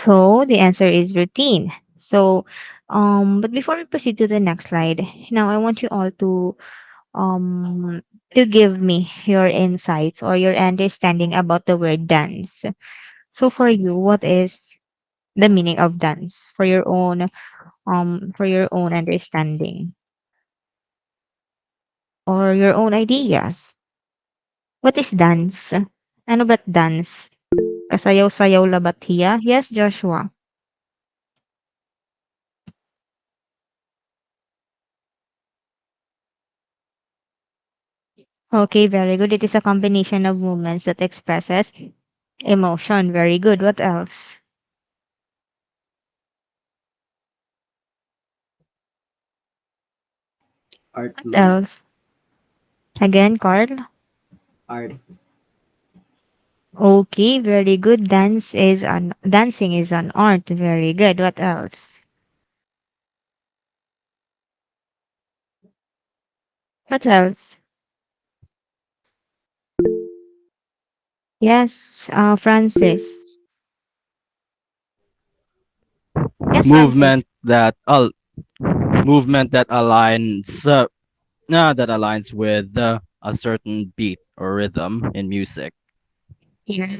So the answer is routine. So, but before we proceed to the next slide, now I want you all um to give me your insights or your understanding about the word dance. So for you, what is the meaning of dance for your own understanding or your own ideas? What is dance? Ano ba't dance? Kasayaw-sayaw labat hiya? Yes, Joshua. Okay, very good. It is a combination of movements that expresses emotion. Very good. What else? Art What naman. else? Again, Carl. Art. Okay, very good. Dancing is an art. Very good. What else? What else? Yes, Francis. Yes, Francis. movement that movement that aligns with a certain beat or rhythm in music. Yes,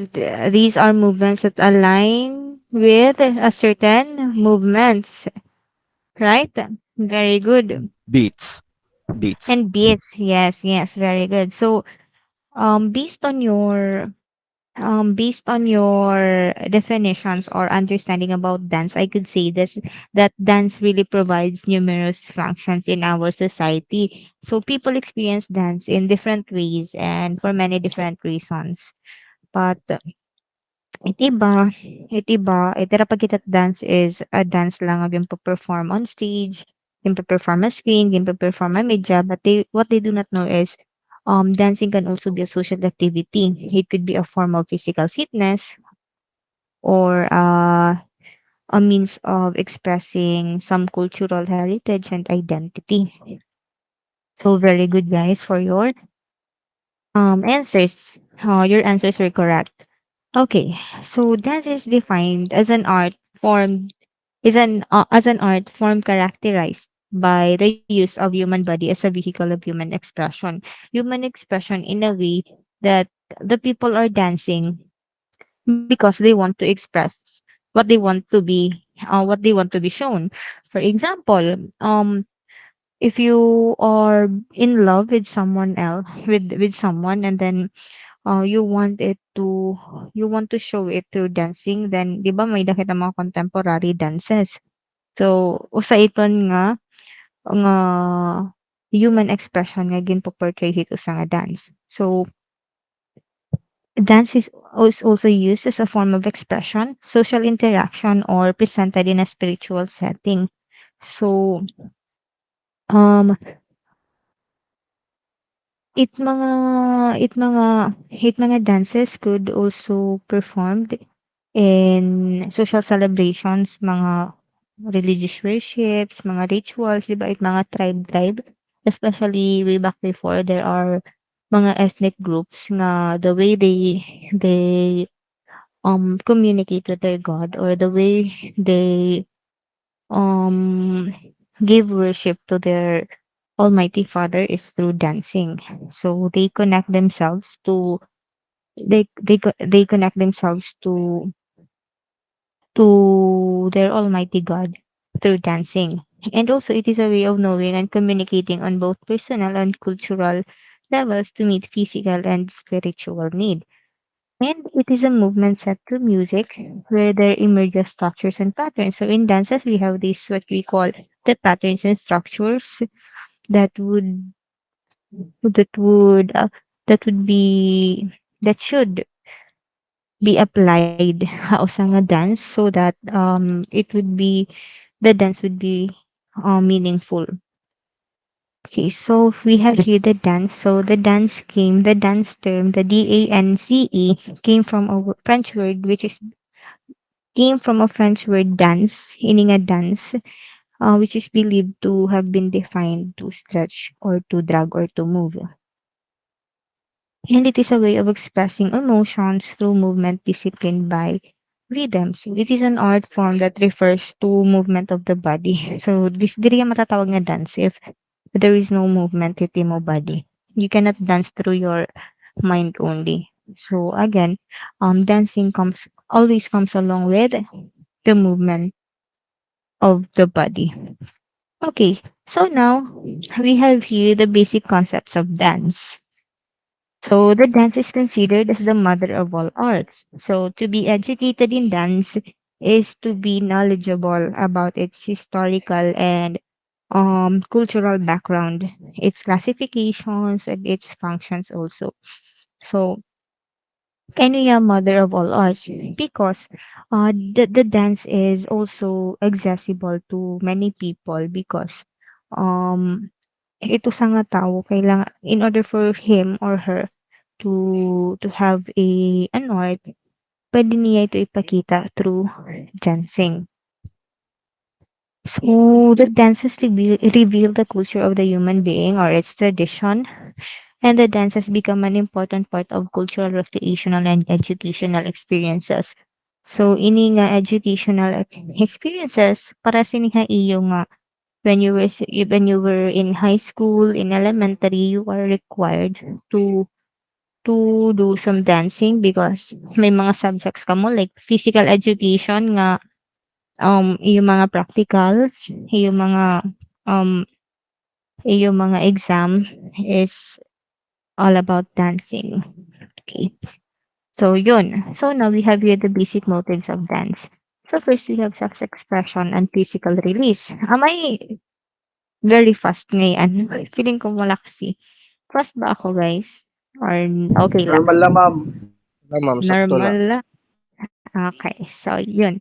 these are movements that align with a certain movements, right? Very good. Beats. Beats. And beats, yes, yes, very good. So, based on your definitions or understanding about dance, I could say this that dance really provides numerous functions in our society. So people experience dance in different ways and for many different reasons. But iti ra pag kita dance is a dance lang nga ginpo-perform on stage, ginpo-perform on screen, ginpo-perform on media, but what they do not know is dancing can also be a social activity. It could be a form of physical fitness or a means of expressing some cultural heritage and identity. So very good guys for your answers. Your answers were correct. Okay, so dance is defined as an art form as an art form characterized by the use of human body as a vehicle of human expression. Human expression in a way that the people are dancing because they want to express what they want to be shown. For example, if you are in love with someone else with someone and then you want to show it through dancing, then 'di ba may nakita mga contemporary dances. So usa iton nga human expression nga ginpo-portray dito sa nga dance. So dance is also used as a form of expression, social interaction, or presented in a spiritual setting. So, um, it mga it mga it mga dances could also performed in social celebrations, mga religious worships, mga rituals, 'di ba? It mga tribe, especially way back before there are mga ethnic groups nga the way they communicate with their God or the way they um give worship to their Almighty Father is through dancing. So they connect themselves to their Almighty God through dancing. And also it is a way of knowing and communicating on both personal and cultural levels to meet physical and spiritual need. And it is a movement set to music where there emerges structures and patterns. So in dances, we have this what we call the patterns and structures that would that would uh, that would be that should be applied sa nga dance so that the dance would be meaningful. Okay, so we have here the dance. So the dance term, the dance came from a French word which is came from a French word dance, meaning a dance, which is believed to have been defined to stretch or to drag or to move. And it is a way of expressing emotions through movement disciplined by rhythm. So it is an art form that refers to movement of the body. So this diri yan matatawag nga dance if there is no movement within mo body. You cannot dance through your mind only. So again, dancing always comes along with the movement of the body. Okay, so now we have here the basic concepts of dance. So the dance is considered as the mother of all arts. So to be educated in dance is to be knowledgeable about its historical and cultural background, its classifications and its functions also. So Kenya mother of all arts because the dance is also accessible to many people because um ito sa nga tao kailangan in order for him or her to have an art, pwede niya ito ipakita through dancing. So the dances reveal the culture of the human being or its tradition, and the dance has become an important part of cultural, recreational, and educational experiences. So ini nga educational experiences para siniha iyo nga when you were in high school, in elementary, you are required to do some dancing because may mga subjects ka mo like physical education nga iyong mga practicals, iyong mga um iyong mga exam is all about dancing. Okay. So yun. So now we have here the basic motives of dance. So first we have self-expression and physical release. Am I very fast ngayon? Feeling ko malaksi. Fast ba ako guys? Or okay lang? Normal lang, ma'am. Lang, ma'am, sakto Normal lang. lang. Okay. So yun.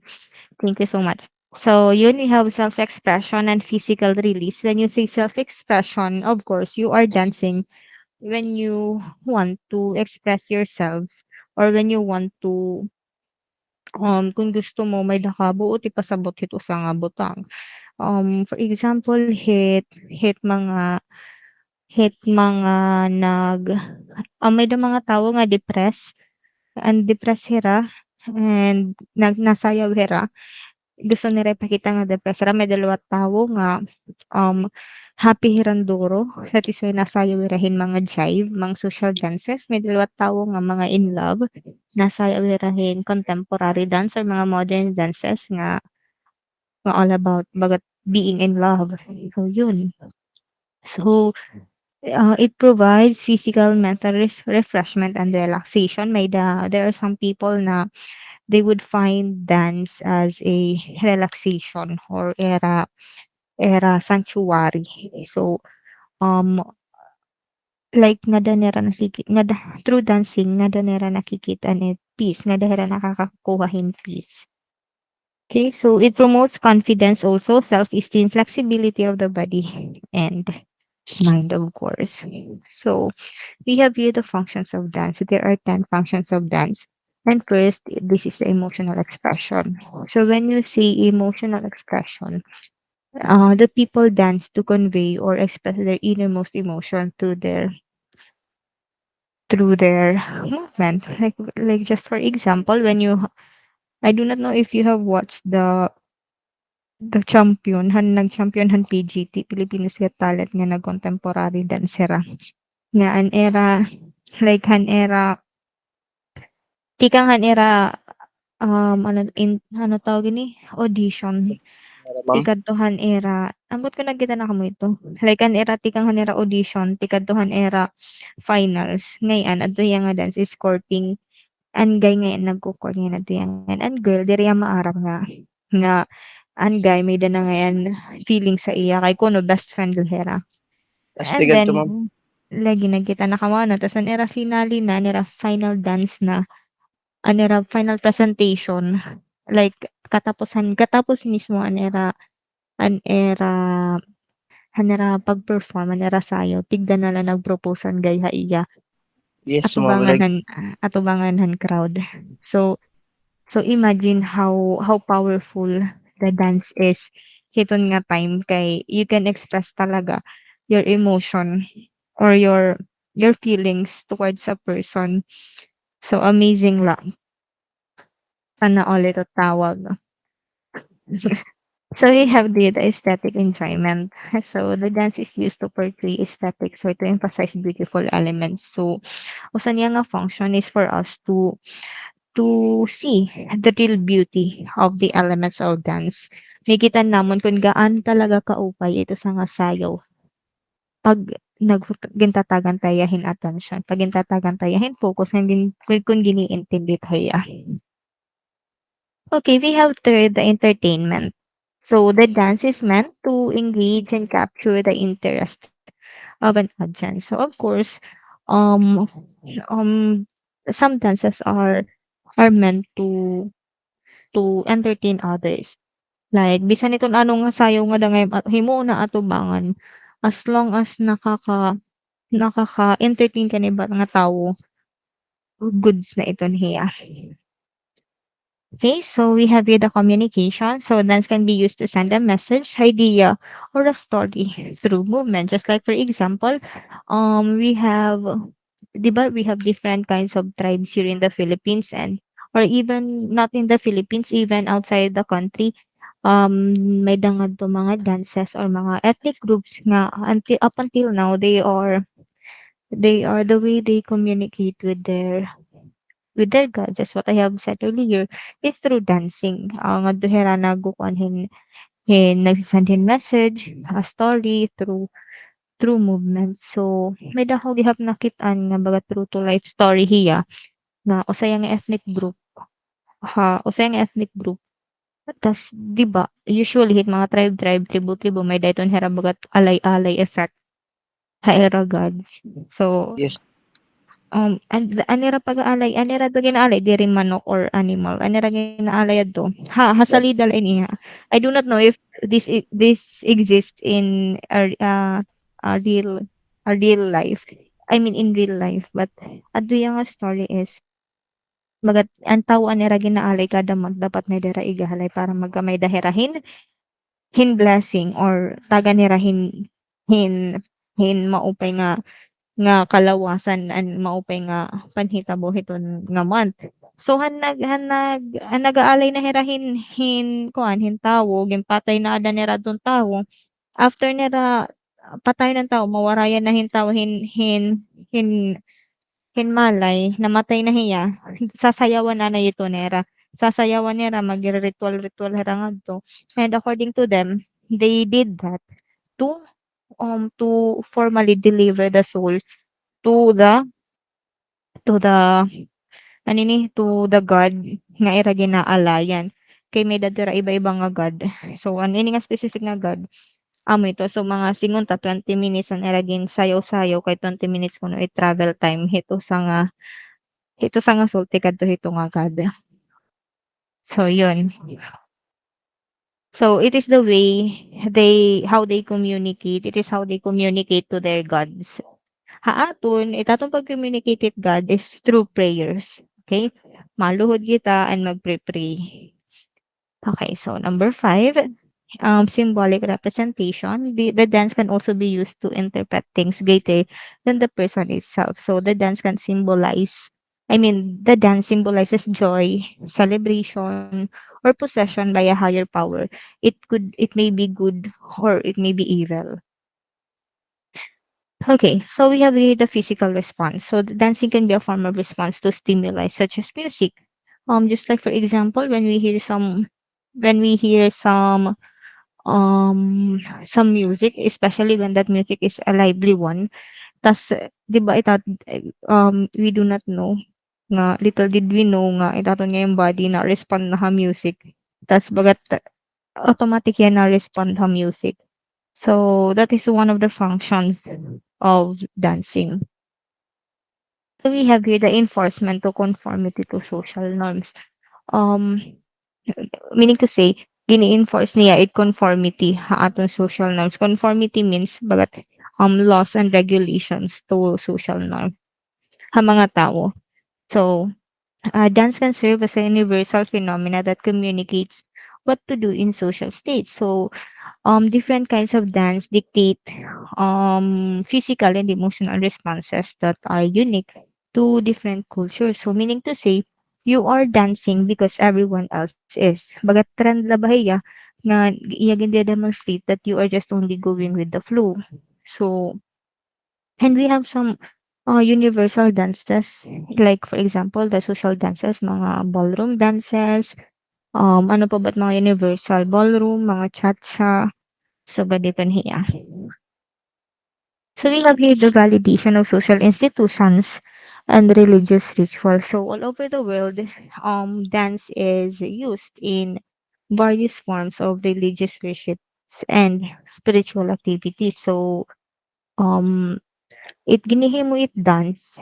Thank you so much. So yun, we have self-expression and physical release. When you say self-expression, of course, you are dancing when you want to express yourselves or when you want to kung gusto mo may nakabuot ipasabot ito sa nga butang. For example, hit mga may da mga tawo nga depressed hira and nasayaw hira. Gusto nila ipakita nga depressed hira may dalawa tawo nga happy hiranduro that is why nasayaw hirahin mga jive, mga social dances. May dalawa tawo nga mga in love, nasayaw hirahin contemporary dance or mga modern dances nga all about bagat being in love. So yun. So it provides physical, mental refreshment and relaxation. There are some people na they would find dance as a relaxation or era sanctuary. So um like nga danera through dancing nga danera nakikita ni peace, nga danera nakakakuha hin peace. Okay, so it promotes confidence also, self-esteem, flexibility of the body and mind, of course. So we have here the functions of dance. There are 10 functions of dance. And first, this is the emotional expression. So when you say emotional expression, the people dance to convey or express their innermost emotion through their movement. Like just for example, I do not know if you have watched the champion, nag-champion han PGT, Philippines Got Talent nga na contemporary dancer nga an era like han era tikang han era ano tawag ni audition Meron, ma'am. tikadtohan era ambot ko na kita na kamo ito like an era tikang han era audition tikadtohan era finals ngayon adto yang nga dance is courting an guy ngayon nagko-court ngayon adto yang an girl diri ang maarap nga an guy may da na ngayon feeling sa iya kay kuno best friend hera. And Astigad to, then, ma'am. lagi nagkita na kamo ano, tas ang era finale na, ang era final dance na, ang era final presentation, like katapos mismo ang era pag-perform, ang era sayo, tigda na lang nag-proposean gayha iya, Yes, ma'am. Like, atubanganhan crowd. So, so imagine how powerful the dance is. Hiton nga time kay you can express talaga your emotion or your feelings towards a person. So amazing lang. Sana all ito tawag. So we have the aesthetic enjoyment. So the dance is used to portray aesthetics or to emphasize beautiful elements. So usa niya nga function is for us to see the real beauty of the elements of dance. Makita namon kung gaan talaga kaupay ito sa nga sayaw 'pag gintatagan tayahin atensyon, 'pag gintatagan tayahin focus kung giniintindi taya. Okay, we have third, the entertainment. So the dance is meant to engage and capture the interest of an audience. So of course, um, um, some dances are meant to entertain others. Like bisan iton ano nga sayaw nga dangay himuon na atubangan, as long as nakaka-entertain ka ni ba nga tawo, goods na iton hiya. Okay, so we have here the communication. So dance can be used to send a message, idea, or a story through movement. Just like for example, we have, 'di ba, we have different kinds of tribes here in the Philippines and or even not in the Philippines, even outside the country. May dangad to mga dances or mga ethnic groups nga until up until now they are the way they communicate with their gods, as what I have said earlier, is through dancing. Ngadto hera nagukuan nagsisend message, a story through movement. So may dako gihap nakit-an nga baga true to life story hiya na usay nga ethnic group usay nga ethnic group. Tas 'di ba usually hit mga tribe-tribe, tribu-tribu may dayton hera bagat alay-alay effect ha era gods. So Yes, Anira pag-aalay, anira 'to ginaalay diri manok or animal, anira ginaalay adto. yes, Hasalida la iniha. I do not know if this exists in a real life. I mean in real life, but adto yang nga story is bagat ang tawo anira ginaalay kada month dapat may dira igahalay para magkamay dahirahin hin blessing or taga nira hin maupay nga kalawasan and maupay nga panhitabo hiton nga month. So han nag-aalay na hira kuan hintawo ginpatay na ada nira dun tawo. After nira patay ng tawo mawarayan na hintawo hin hinmalay namatay na hiya sasayawan na ito nira. Sasayawan nira magri-ritual hira ngadto. And according to them, they did that to to formally deliver the soul to the ano ni, to the God nga ira ginaalayan. Kay may dadira iba-iba nga God. So, ano ini nga specific nga God, amo ito. So, mga singon ta 20 minutes ang ira sayaw-sayaw kay 20 minutes kuno i-travel time hito sa nga sulti kadto hito nga God. So, yun. So, it is the way how they communicate. It is how they communicate to their gods. Haaton, itatong pag-communicate with God is through prayers. Okay? Maluhod kita and magpre-pray. Okay, so number 5, symbolic representation. The dance can also be used to interpret things greater than the person itself. So the dance symbolizes joy, celebration, or possession by a higher power. It may be good or it may be evil. Okay, so we have here the physical response. So the dancing can be a form of response to stimuli such as music. Just like for example, when we hear some music, especially when that music is a lively one. Tas, 'di ba we do not know nga little did we know nga itaton nga yung body na respond na ha music. Tas bagat automatic yan na respond ha music. So that is one of the functions of dancing. So we have here the enforcement to conformity to social norms. Um, Meaning to say, gini-enforce niya it conformity ha atong social norms. Conformity means bagat laws and regulations to social norm ha mga tao. So, dance can serve as a universal phenomena that communicates what to do in social states. So, different kinds of dance dictate physical and emotional responses that are unique to different cultures. So, meaning to say, You are dancing because everyone else is. Bagat trend labahiya nga iya gindi demonstrate that you are just only going with the flow. So, and we have some universal dances, like for example, the social dances, mga ballroom dances, ano pa ba't mga universal ballroom, mga cha-cha, so gaditon hiya. So we have here the validation of social institutions and religious rituals. So all over the world, dance is used in various forms of religious worships and spiritual activities. So um, it ginihimo it dance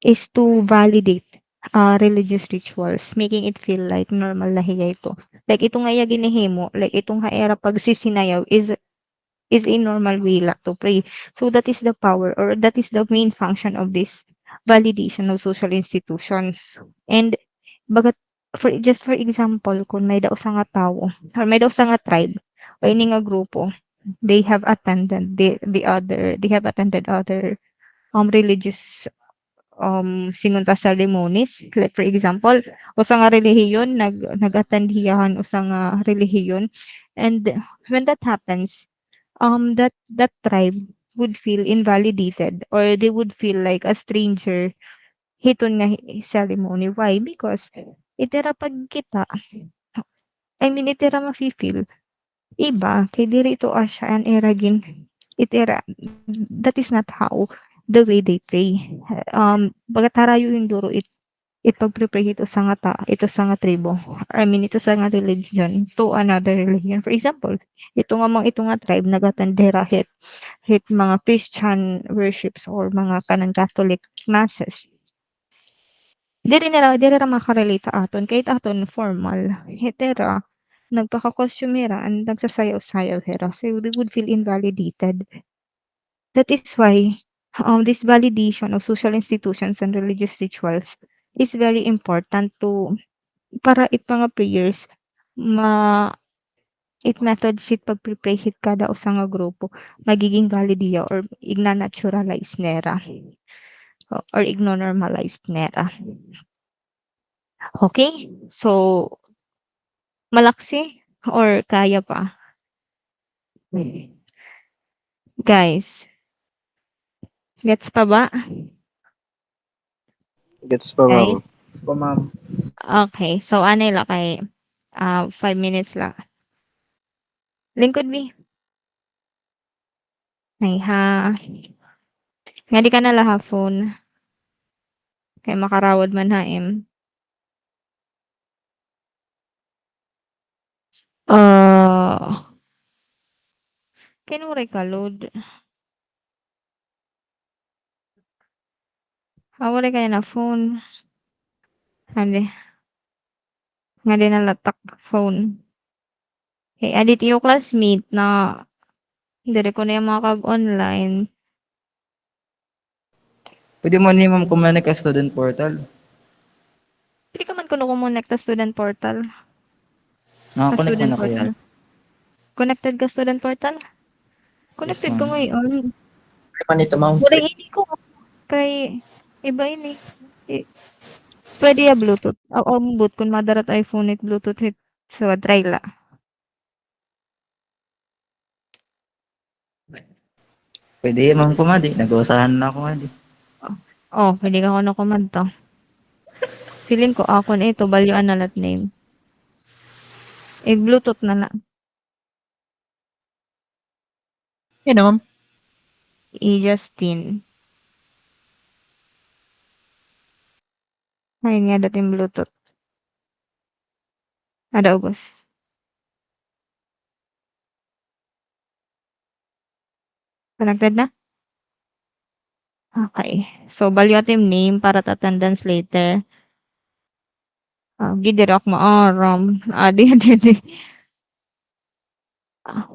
is to validate religious rituals, making it feel like normal na hiya ito. Like ito nga iya ginihimo, like itong haera pagsisinayaw is a normal way lang to pray. So that is the power or that is the main function of this validation of social institutions. And bagat for example, kung may daw sa nga tao or may daw sa nga tribe o ini nga grupo, they have attended other religious singunta ceremonies. Like for example, usa nga relihiyon nag-attend hiyahan usa nga relihiyon, and when that happens, that tribe would feel invalidated or they would feel like a stranger hiton nga ceremony. Why? Because itira pag kita, I mean itira mafi-feel iba kay diri ito asya an era gin itira that is not how the way they pray. Bagatarayo yung duro it pagpe-pray ito sa nga ito sa nga tribo. I mean ito sa nga religion to another religion. For example, ito nga tribe nagatandera hit mga Christian worships or mga kanang Catholic masses. Diri ra maka-relate aton kahit aton formal. Hetera nagpaka-kostumera and nagsasayaw-sayaw hera. So they would feel invalidated. That is why this validation of social institutions and religious rituals is very important to para it mga prayers ma it methods it pagpe-pray hit kada usa nga grupo magiging validiya or igna-naturalize nera or igno-normalize nera. Okay? So, malaksi or kaya pa? Guys, gets pa ba? Gets pa, ma'am. Guys? Okay. So, ano lang kay 5 minutes lang. Lingkod mi. Ay ha. Nga di ka na laha phone. Kay makarawad man haim. Kinuray ka load. Hawari kaya na phone. Hadi. Nga di na latak phone. Kay adit iyo classmate na dire ko na yung mga kag-online. Pwede mo ni ma'am kumanik ka student portal. Di ka man kuno kumonek ta student portal. Sa Nakakonect man student ako yan. portal. Connected ka student portal? Yes, Connected ko ma'am. ngayon. Man ito, ma'am. Wala ini ko. Kay iba ini. Eh, pwede ya Bluetooth. Oo, boot kun madarat iPhone it Bluetooth hit. So try la. Pwede ma'am kumadi. Nag-uusahan na ako nga di. Oh, pwede ka kuno kumadto. Feeling ko ako na ito balyuan na lat name. Bluetooth na na. Yan, ma'am. Justin. Ayun nga dating Bluetooth. Ada ubos. Connected na? Okay. So, balyotim name para attendance later. Gidirak maaram. Adi, adi, adi. Ah.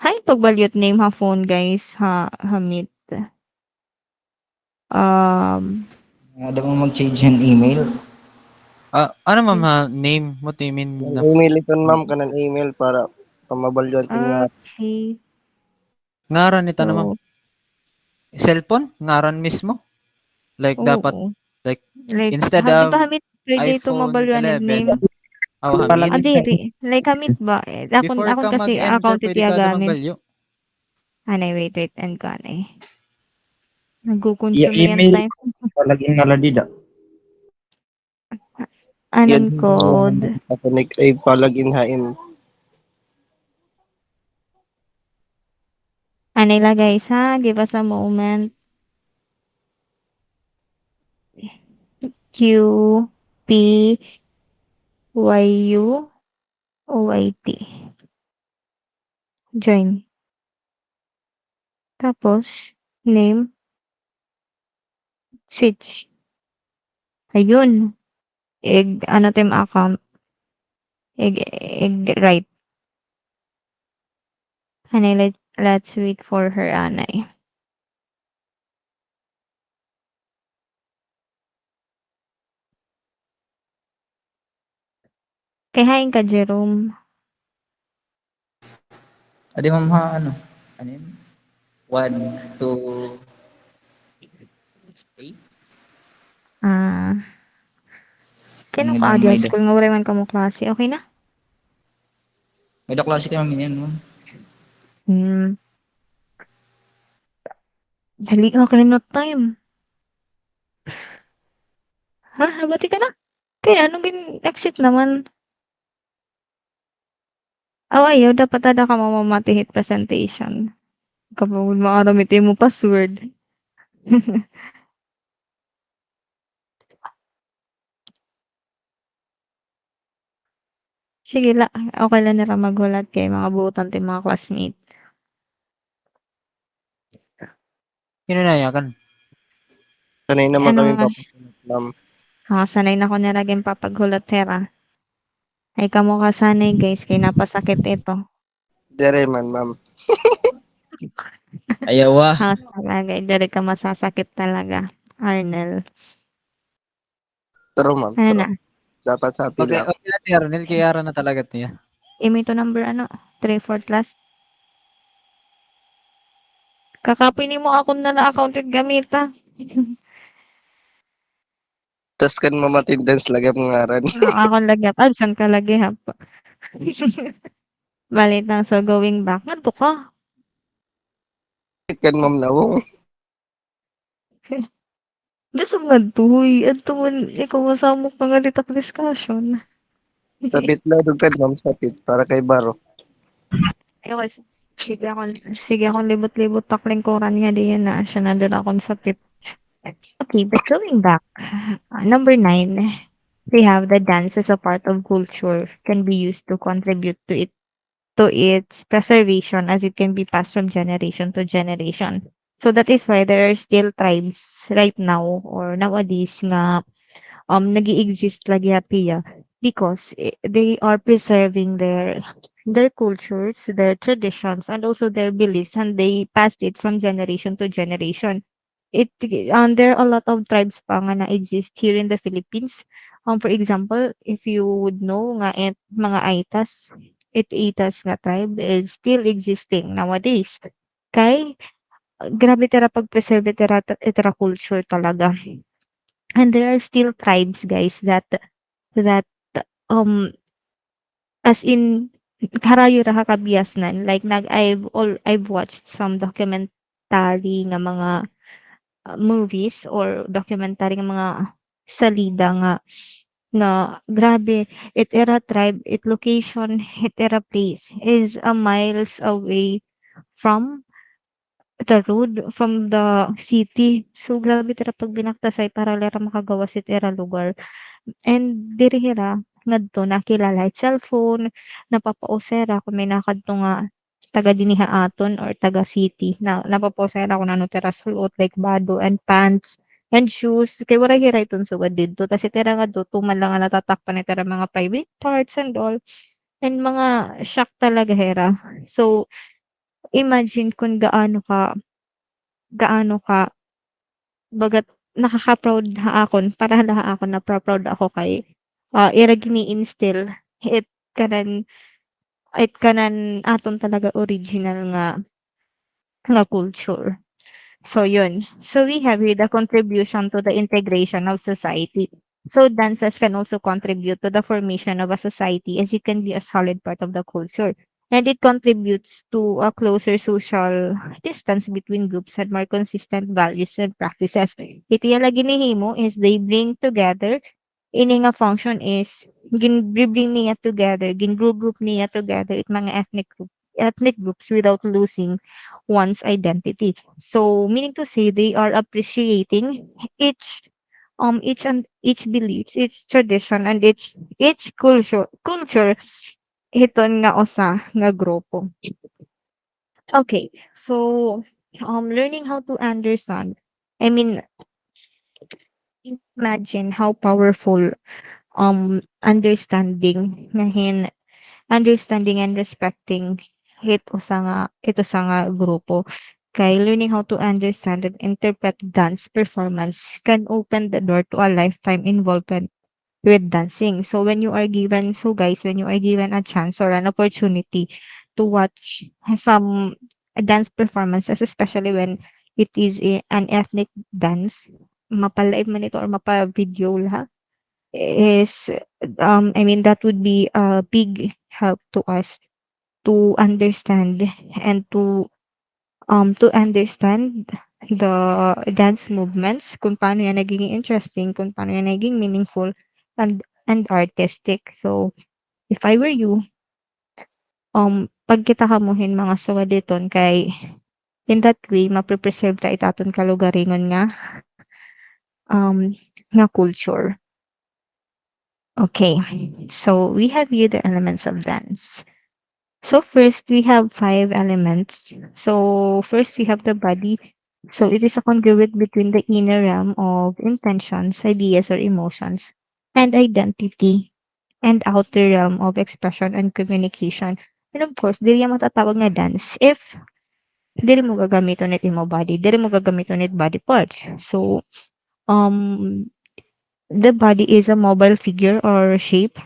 Hay, pagbalyot name ha phone guys. Meet. Ada mo mag-change ng email. Ano, ma'am, ha? Name mo timin Yung na email iton, ma'am, kanang email para pamabalyon tin nga. Okay. ngaran ito na, ma'am. So, Cellphone? Ngaran mismo? Like, dapat oo. Like, Like, instead di ba of hamit pwede iPhone tumabalwanag name? 11, oh, Hamid. Dili. Like hamit ba? Akon Before akon ka kasi mag-enter, account iti pwede ka da agamin. mag-value. Anay, wait, and ko anay. Iya Nagko-consume yan email time. palaging naladida. Yan Anon code. ako ay palagin haim. Anay la guys ha, give us a moment. Q P Y U O Y T. Join. Tapos, name, switch. Ayun. Ano team account? Right. Anay, let's wait for her, anay. Kay hain ka, Jerome. Adi ma'am ha, ano? Ano yun? 1, 2, 8? Ah, kano Ang ka ilang adi may high da. school nga wala man kamo klase. Okay na? May da klase ka ma'am yan, ma'am. Hmm. Dali ka kalimot time. Ha? Habati ka na? Kaya ano bin exit naman? Aw, ayaw. Dapat ada ka mamamatihit presentation. Kapag maaramiti mo password. Sige la. Okay lang nila maghulat kay mga buutan ti mga classmate. Hinanayakan. Sanay naman Ano kami nga? papasunod, ma'am. Sanay na ko nilaging papaghulat hera. Ay kamo ka sanay guys. Kay napasakit ito. Dere man, ma'am. Ayaw ah. Talaga. Dili ka masasakit talaga. Arnel. True, ma'am. Ano na? True. Dapat happy Okay, lang. okay na ti Arnel, kay Ara na talaga niya. Imi to number ano? 3/4 last. Kakapoy nimo akong nala accounted gamita. Tas kan mamatindance lagi ang ngaran. Akong lagi absent ka lagi hap. Balit lang so going back. Ngadto ka? Kan ma'am nawong. Gusto ngadto huy. Adto man ikaw masamok na nga ditak discussion. Sabit lang dug kan ma'am sapit para kay Baro. Okay. Sige akong libot-libot takling koran nga diyan na siya na doon akong sapit. Okay, but going back. Number 9. We have the dance as a part of culture can be used to contribute to its preservation as it can be passed from generation to generation. So that is why there are still tribes right now or nowadays nga nag-exist lagi hapiya because they are preserving their cultures, their traditions, and also their beliefs, and they passed it from generation to generation. There are a lot of tribes pa nga na exist here in the Philippines. For example, if you would know nga mga Aitas nga tribe is still existing nowadays. Kay grabe tira pag-preserve itira culture talaga. And there are still tribes guys that um as in harayo ra ka kabiyasnan like I've watched some documentary nga mga movies or documentary nga mga salida nga grabe it era tribe it location it era place is a miles away from the road from the city. So grabe tira pag binaktasay para lera makagawas it era lugar. And diri hira ngadto nakilala it cellphone, napapausera kung may nakadto nga taga diniha aton or taga city na napapausera kung ano tira sulot like bado and pants and shoes. Kay wala hira iton sugad didto tas itira nga do tuman lang nga natatakpan itira mga private parts and all and mga shock talaga hira. So imagine kung gaano ka bagat nakaka-proud ha akon para ha akon na proud ako kay ira gini-instill it kanan it kanan aton talaga original nga culture. So yun. So we have here the contribution to the integration of society. So dances can also contribute to the formation of a society as it can be a solid part of the culture. And it contributes to a closer social distance between groups and more consistent values and practices. Ito yung lagi ginihimo is they bring together. Ini nga function is bring niya together, group niya together it mga ethnic groups without losing one's identity. So meaning to say they are appreciating each each beliefs, each tradition and each culture hiton nga usa nga grupo. Okay, so learning how to understand. I mean, imagine how powerful understanding and respecting ito sa nga grupo. Kay learning how to understand and interpret dance performance can open the door to a lifetime involvement with dancing. So when you are given a chance or an opportunity to watch some dance performances, especially when it is an ethnic dance, mapa-live man ito or mapa-video lah, is I mean that would be a big help to us to understand and to understand the dance movements, kung paano yan nagiging interesting, kung paano yan nagiging meaningful and artistic. So if I were you, pag kita kamuhin mga suwaditon kay in that way maprepreserve ta itaton kalugaringon um nga culture. Okay, so we have here the elements of dance. So first we have five elements. So first we have the body. So it is a conduit between the inner realm of intentions, ideas or emotions, and identity, and outer realm of expression and communication. And of course, dili yan matatawag nga dance if dili mo gagamiton it imo body, dili mo gagamiton it body parts. So um the body is a mobile figure or shape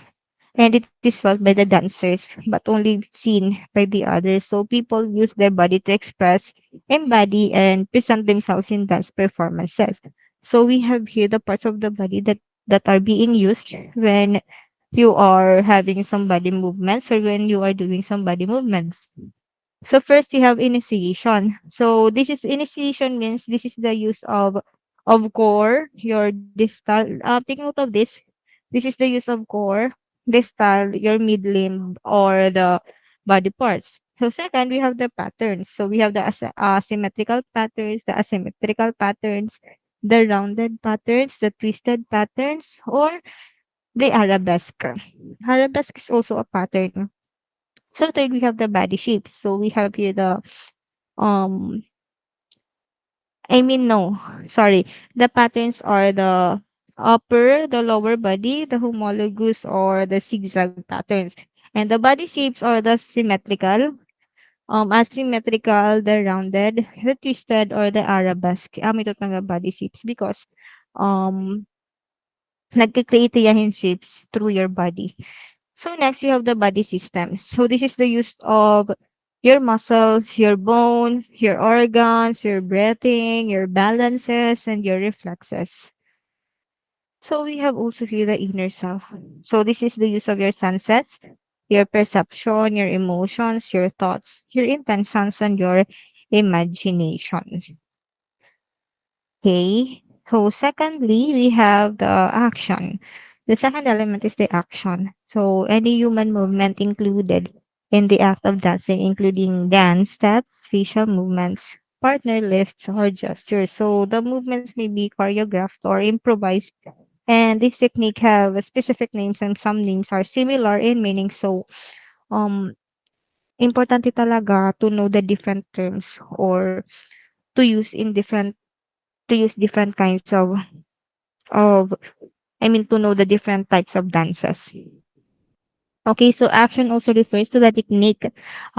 and it is felt by the dancers but only seen by the others. So people use their body to express, embody, and present themselves in dance performances. So we have here the parts of the body that are being used when you are having some body movements or when you are doing some body movements. So first we have initiation. So this is initiation means this is the use of core, your distal. Take note of this. This is the use of core, distal, your mid limb or the body parts. So second we have the patterns. So we have the symmetrical patterns, the asymmetrical patterns, the rounded patterns, the twisted patterns, or the arabesque. Arabesque is also a pattern. So third we have the body shapes. So we have here the um I mean no, sorry. The patterns are the upper, the lower body, the homologous or the zigzag patterns. And the body shapes are the symmetrical, asymmetrical, the rounded, the twisted or the arabesque. Ito mga body shapes because um nagka-create yahin shapes through your body. So next we have the body system. So this is the use of your muscles, your bones, your organs, your breathing, your balances, and your reflexes. So we have also here the inner self. So this is the use of your senses, your perception, your emotions, your thoughts, your intentions, and your imaginations. Okay. So secondly, we have the action. The second element is the action. So any human movement included in the act of dancing, including dance steps, facial movements, partner lifts, or gestures. So the movements may be choreographed or improvised. And this technique have specific names and some names are similar in meaning. So importante talaga to know the different terms or to use in different to use different kinds of I mean to know the different types of dances. Okay, so action also refers to the technique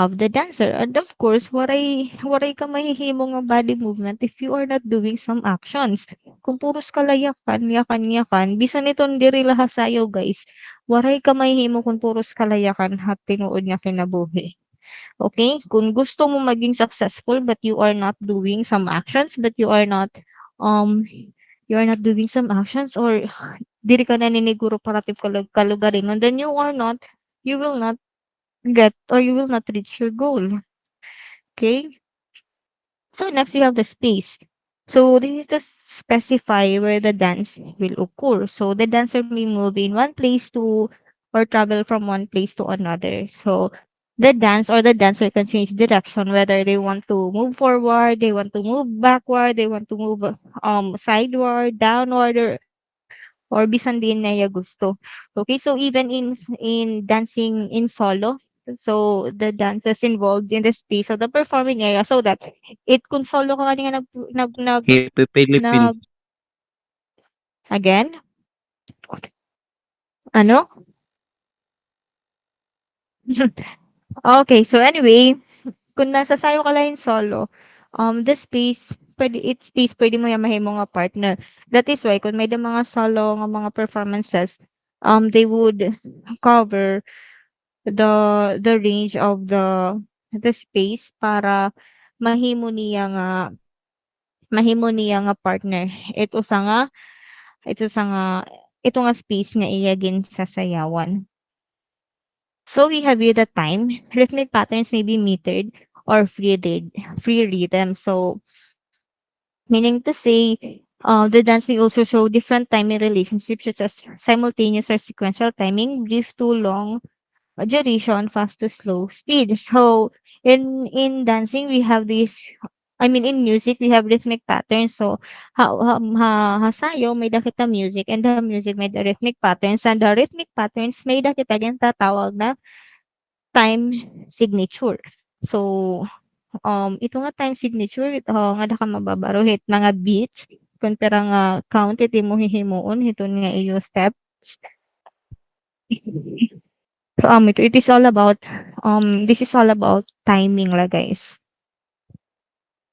of the dancer. And of course, waray ka mahihimo nga body movement if you are not doing some actions. Kung puros kalayakan, yakan, bisan iton diri lahat sayo guys. Waray ka mahihimo kung puros kalayakan hat tinuod nga kinabuhi. Okay? Kung gusto mo maging successful but you are not doing some actions, but um, you are not doing some actions or diri ka naniniguro paratib kalugaringon, then you will not get or you will not reach your goal. Okay? So next we have the space. So this is the specify where the dance will occur. So the dancer may move in one place to or travel from one place to another. So the dancer can change direction whether they want to move forward, they want to move backward, they want to move sideward, downward or bisan din na ya gusto. Okay, so even in dancing in solo, so the dances involved in the space of the performing area so that it kung solo ka nga Happy Philippines. nag again, ano? Okay, so anyway, kung nasasayaw ka lang solo, the space pwede mo yan mahimo nga partner. That is why kung may the mga solo nga mga performances, they would cover the range of the space para mahimo niya nga partner. Ito sa nga ito nga space nga iya sasayawan. So we have here the time. Rhythmic patterns may be metered or free rhythm. So meaning to say, the dance may also show different timing relationships such as simultaneous or sequential timing, brief to long duration, fast to slow speed. So in dancing we have this I mean in music we have rhythmic patterns. So hasayo may dakita music and the music may the rhythmic patterns and the rhythmic patterns may dakita yung tatawag na time signature. So ito nga time signature nga daka mababaruhit mga beats kun pera nga count iti mo hihimuon hiton nga iyo steps. So, it is all about, this is all about timing la guys.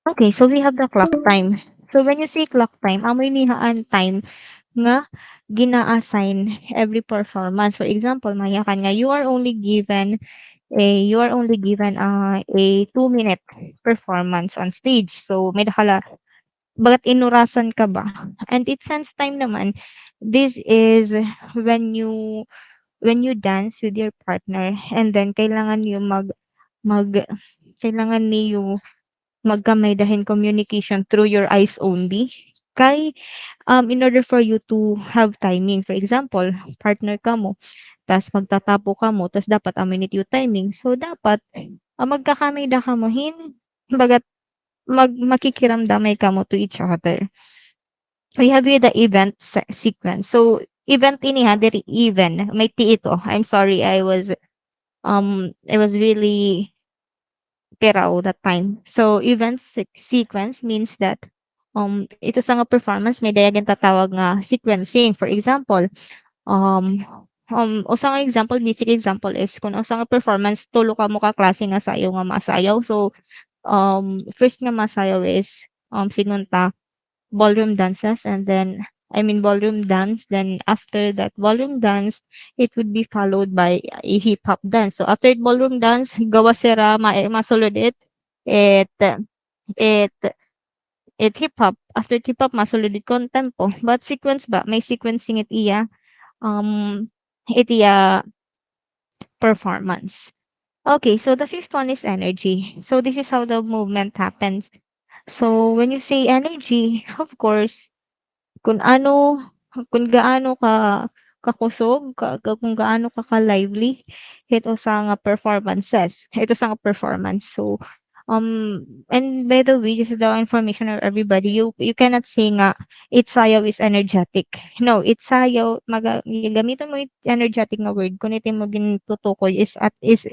Okay, so we have the clock time. So when you say clock time, amoy nihaan time nga gina-assign every performance. For example, mayakan nga you are only given a 2-minute performance on stage. So may dakala bagat inurasan ka ba? And it sense time naman. This is when you dance with your partner and then mag kailangan niyo magkamay dahin communication through your eyes only. In order for you to have timing, for example, partner ka mo, tas magtatapo ka mo, tas dapat a minute yung timing. So, dapat, magkakamay da ka mo, bagat makikiramdamay ka mo to each other. We have here the event sequence. So, event ini ha, diri even, may ti ito. I'm sorry, I was really peraw that time. So, event sequence means that ito sa nga performance may dayagan tatawag nga sequencing. For example, usa nga example, basic example is kung usa nga performance tulo ka mo ka klase nga sayaw nga masayaw. So, first nga masayaw is sinunta ballroom dances and then I mean ballroom dance. Then after that ballroom dance, it would be followed by a hip hop dance. So after ballroom dance, gawa sira masulod it it it hip hop. After hip hop, masulod it contempo. But sequence ba? May sequencing um it iya performance. Okay, so the fifth one is energy. So this is how the movement happens. So when you say energy, of course, kung ano kung gaano ka kakusog, kung gaano ka ka-lively, ito sa nga performances. Ito sa nga performance. So, and by the way, just the information of everybody, you cannot say nga it's sayaw is energetic. No, it's sayaw gamiton mo yung energetic nga word kung ito mo gintutukoy is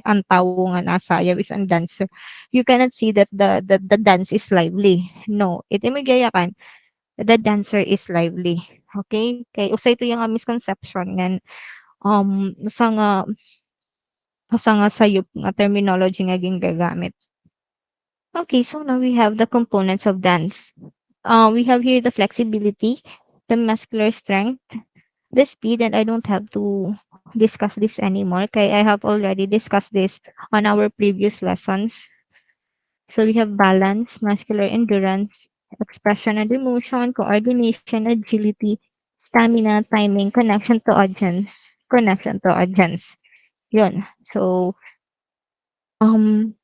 ang tawo nga na sayaw is ang dancer. You cannot see that the dance is lively. No, ito mo gayakan the dancer is lively. Okay? Kay usay ito yung misconception ngan usa nga sayop nga terminology nga ginagamit. Okay, so now we have the components of dance. We have here the flexibility, the muscular strength, the speed, and I don't have to discuss this anymore kay I have already discussed this on our previous lessons. So we have balance, muscular endurance, expression and emotion, coordination, agility, stamina, timing, connection to audience. Yun. So, um,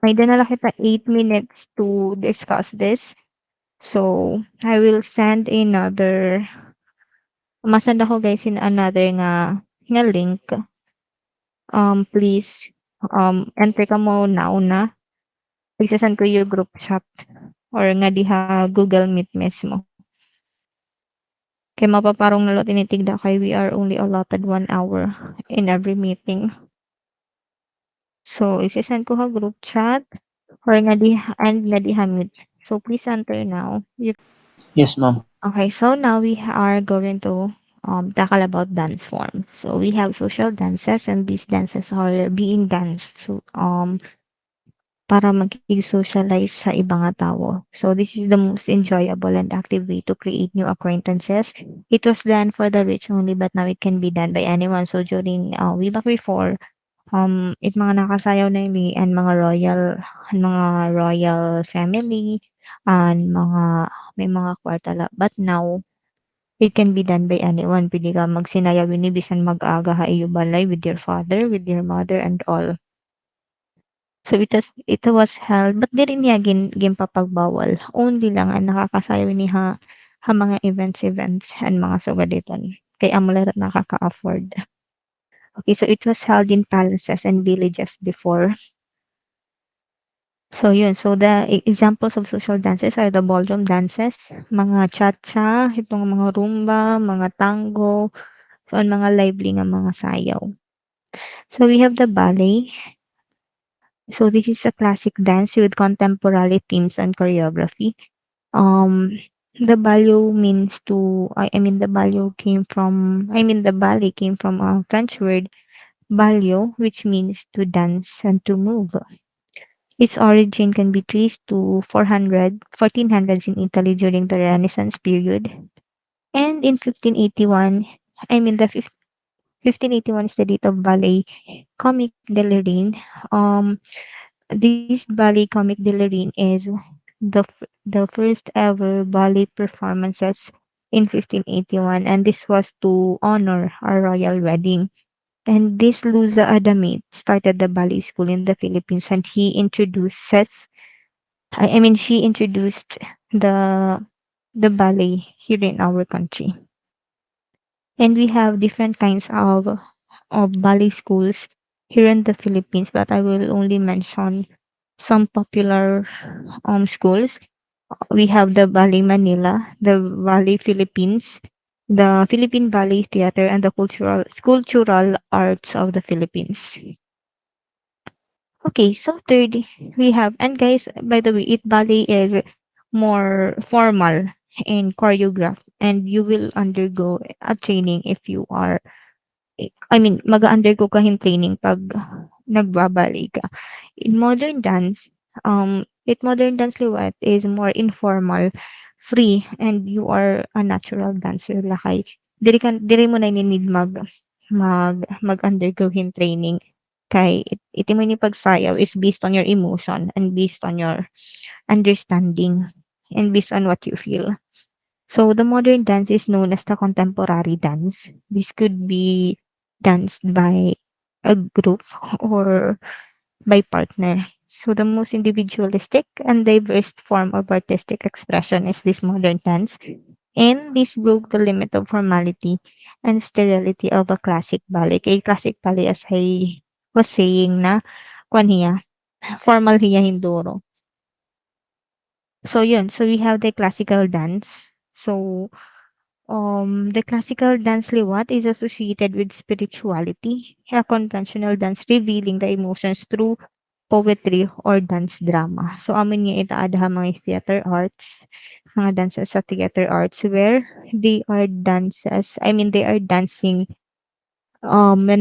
may dinala kita 8 minutes to discuss this. So, I will send another, masend ako guys in another nga link. Please, enter ka mo nauna. Magsasend ko yung group chat or nga diha Google Meet mismo. Kay mapaparong nalo tinitigda kay we are only allotted 1 hour in every meeting. So, isasend ko ha group chat or nga diha and nga diha meet. So, please enter now. Yes, ma'am. Okay, so now we are going to tackle about dance forms. So we have social dances and these dances are being danced so para makig-socialize sa ibang nga tao. So this is the most enjoyable and active way to create new acquaintances. It was done for the rich only but now it can be done by anyone. So during way back before it mga nakasayaw na ini and mga royal family and may mga kwartala. But now it can be done by anyone. Pwede ka magsinaya ini bisan mag-aga ha iyo balay with your father, with your mother and all. So it was held but diri niya ginpapagbawal. Only lang ang nakakasayaw ini ha mga events and mga sugaditon. Kay amo lang nakaka-afford. Okay, so it was held in palaces and villages before. So yun, so the examples of social dances are the ballroom dances, mga cha-cha, itong mga rumba, mga tango, so ang mga lively nga mga sayaw. So we have the ballet. So this is a classic dance with contemporary themes and choreography. Um, the ballet means to, I mean the ballet came from a French word balio, which means to dance and to move. Its origin can be traced to 1400s in Italy during the Renaissance period. And in 1581, I mean the 1581 is the date of ballet comic Delirine. This ballet comic Delirine is the first ever ballet performances in 1581, and this was to honor our royal wedding. And this Luza Adamit started the ballet school in the Philippines, and she introduced the the ballet here in our country. And we have different kinds of ballet schools here in the Philippines, but I will only mention some popular schools. We have the Ballet Manila, the Ballet Philippines, the Philippine Ballet Theater, and the Cultural Arts of the Philippines. Okay, so third we have, and guys, by the way, it ballet is more formal and choreographed, and you will undergo a training if you are, mag-undergo ka hin training pag nagbaballet ka. Modern dance liwat is more informal, free, and you are a natural dancer lakay. Diri mo na need mag-undergo hin training kay iti mo ni pagsayaw is based on your emotion and based on your understanding and based on what you feel. So the modern dance is known as the contemporary dance. This could be danced by a group or by partner. So the most individualistic and diverse form of artistic expression is this modern dance. And this broke the limit of formality and sterility of a classic ballet. Kay classic ballet as I was saying na kwan hiya, formal hiya hinduro. So yun, so we have the classical dance. So the classical dance liwat is associated with spirituality, a conventional dance revealing the emotions through poetry or dance drama. So amin nga itaada mga theater arts, mga dances sa theater arts where they are dancing when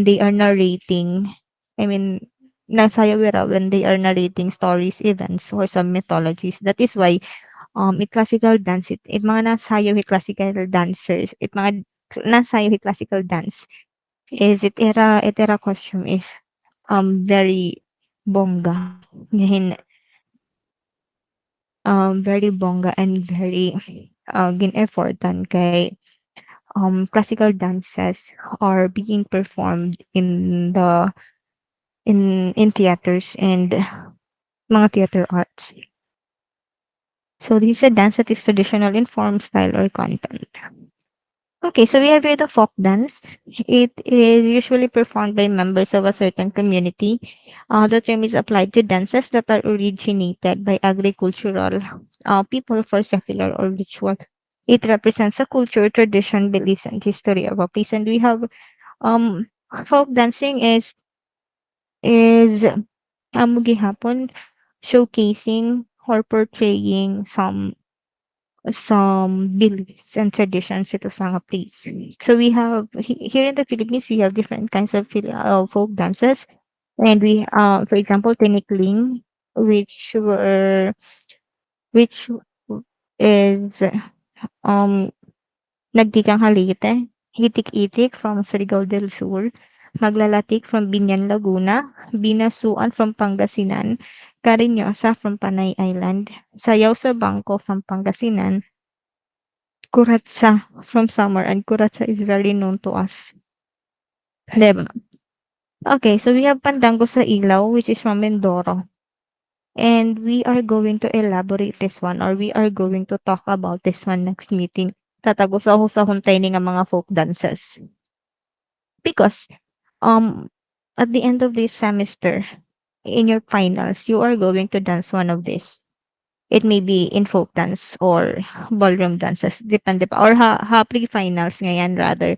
they are narrating, I mean nasayawira when they are narrating stories, events or some mythologies. That is why classical dance it mga nasayaw classical dancers, it mga nasayaw classical dance is itera costume is very bongga. Ngayon, very bongga and very gin-effortan kay classical dances are being performed in theaters and mga theater arts. So this is a dance that is traditional in form, style, or content. Okay, so we have here the folk dance. It is usually performed by members of a certain community. The term is applied to dances that are originated by agricultural people for secular or ritual. It represents a culture, tradition, beliefs, and history of a place. And we have um folk dancing is gihapon showcasing or portraying some beliefs and traditions ito sa mga place. So we have here in the Philippines we have different kinds of folk dances, and we for example tinikling, which were which is um nagtikang halite, hitik-itik from Surigao del Sur, maglalatik from Binyan Laguna, binasuan from Pangasinan, Cariñosa from Panay Island, sayaw sa bangko from Pangasinan, Kuratsa from Samar, and Kuratsa is very known to us. 'Di ba? Okay, so we have Pandango sa Ilaw, which is from Mindoro. And we are going to elaborate this one, or we are going to talk about this one next meeting. Tatagos-ahos-ahon tayo ni nga mga folk dances. Because um at the end of this semester, in your finals, you are going to dance one of this. It may be in folk dance or ballroom dances, depende pa. Or pre-finals ngayon rather.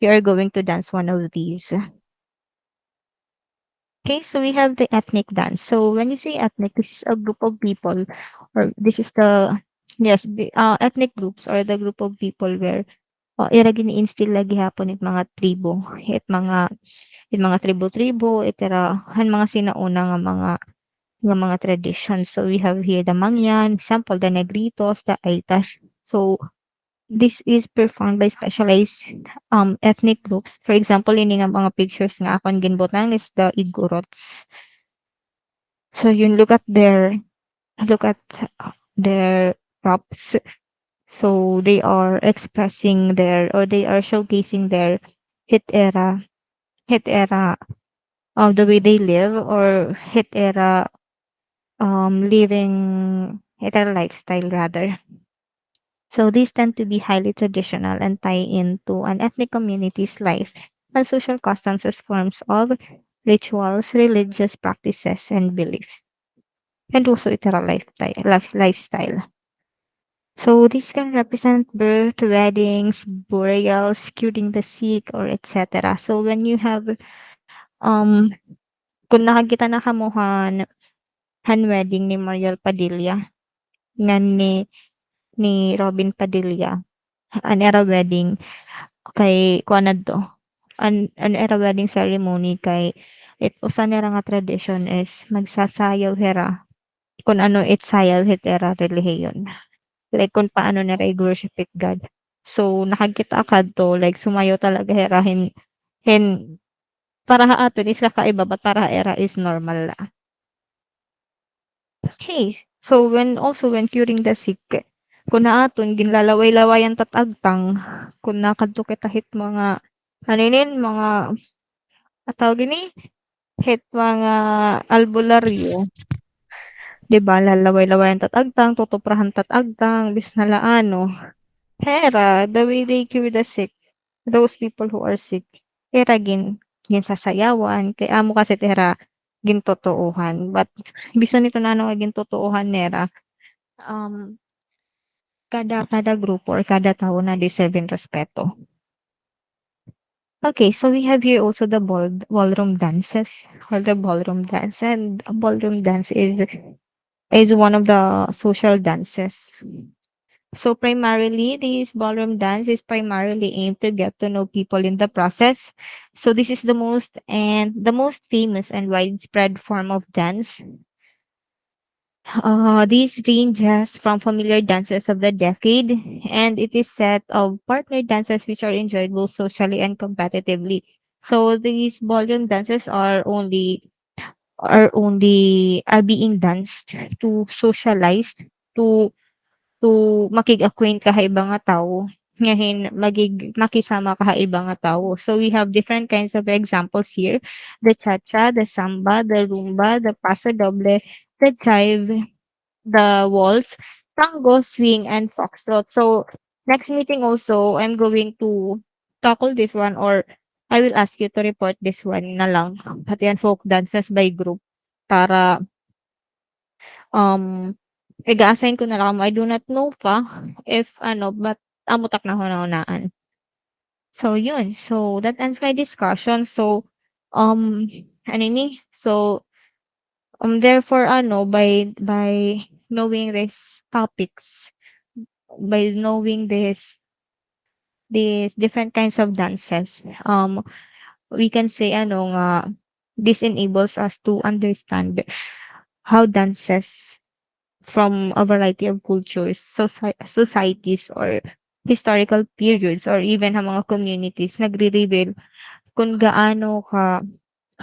You are going to dance one of these. Okay, so we have the ethnic dance. So when you say ethnic, this is a group of people, or this is the yes, the ethnic groups or the group of people where ira gini-instill lagi hapon it mga tribo, it mga tribo-tribo, itera han mga sinauna nga mga traditions. So we have here the Mangyan, example, the Negritos, the Aitas. So this is performed by specialized ethnic groups. For example, ini nga mga pictures nga akon ginbutan is the Igorots. So you look at their props. So they are expressing their or they are showcasing their hit era hit era of the way they live or hit era lifestyle rather. So these tend to be highly traditional and tie into an ethnic community's life and social customs as forms of rituals, religious practices, and beliefs, and also literal lifestyle. So this can represent birth, weddings, burials, curing the sick, or etc. So when you have kung nakakita na kamuhan han wedding ni Mariel Padilla nga ni Robin Padilla, an era wedding kay kuan adto an era wedding ceremony kay usa nila nga tradition is magsasayaw hera kung ano it sayaw het era relihiyon. Like kung paano nila i-worship it God. So nakakita kadto like sumayaw talaga hera hin para haaton is kakaiba but para era is normal la. Okay. So when curing the sick, kung naaton ginlalaway-lawayan tatagtang kung nakadto kita hit mga mga tawag gini hit mga albularyo, 'di ba lalaway-lawayan tatagtang, tutuprahan tatagtang, bisnala ano. Hera, the way they cure the sick, those people who are sick, hera ginsasayawan kay amo kasi hera gintotoohan. But bisan nito na ano nga gintotoohan nera, um, kada kada grupo or kada tao na deserve respeto. Okay, so we have here also the ballroom dances or the ballroom dance, and ballroom dance is one of the social dances. So primarily, this ballroom dance is primarily aimed to get to know people in the process. So this is the most famous and widespread form of dance. These ranges from familiar dances of the decade, and it is set of partner dances which are enjoyed both socially and competitively. So these ballroom dances are being danced to socialize, to makig-acquaint ka sa ibang nga tawo, ngahin makisama ka sa ibang nga tawo. So we have different kinds of examples here, the cha-cha, the samba, the rumba, the paso doble, the jive, the waltz, tango, swing, and foxtrot. So next meeting also, I'm going to tackle this one, or I will ask you to report this one na lang, pati yan folk dances by group, para um iga-assign ko na lang kamo. I do not know pa if ano, but amutak na hunahunaan. So yun, so that ends my discussion. So ano ni? So therefore ano, by knowing these topics, by knowing these different kinds of dances, we can say ano nga, this enables us to understand how dances from a variety of cultures, societies, or historical periods, or even sa mga communities nagre-reveal kung gaano ka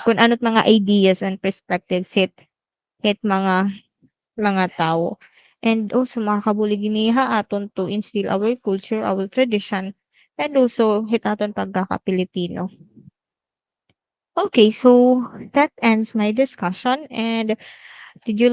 kung ano't mga ideas and perspectives hit mga tao. And also makakabulig giniha aton to instill our culture, our tradition, and also hit aton pagkaka-Pilipino. Okay, so that ends my discussion. And did you